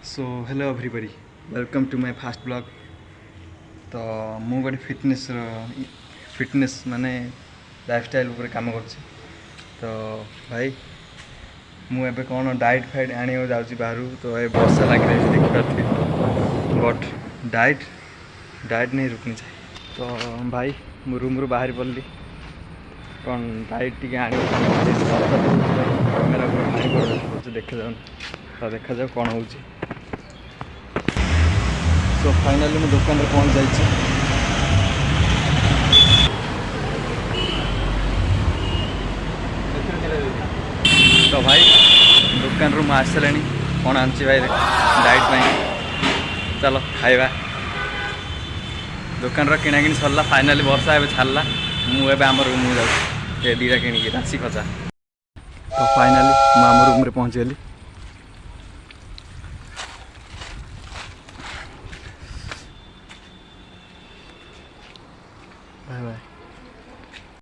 So hello everybody welcome to my fast blog. तो मु गोटे फिटनेस माने लाइफस्टाइल उपर काम कर। तो भाई मुझे कौन डाइट फाइट आने जाऊँगी बाहर। तो ये वर्षा लग रही है देखिए, बट डाइट नहीं रुकनी चाहिए। तो भाई मु रूम रू बाहर पड़ली कौन डाइट टी आने देखा जाऊन। तो देखा जाओ कौन हो। सो फाइनाली मैं दुकान में पहुंच जाइए। तो भाई दुकान रू आसले कौन आनी भाई डाइट में चलो खाइबा। दुकान किना कि सरला फाइनाली वर्षा ए छाड़ा मुझे आम रूम जाऊँ दीटा कि राशि खचा। तो फाइनाली मुझे आम रूम में पहुँचीगली। Bye bye.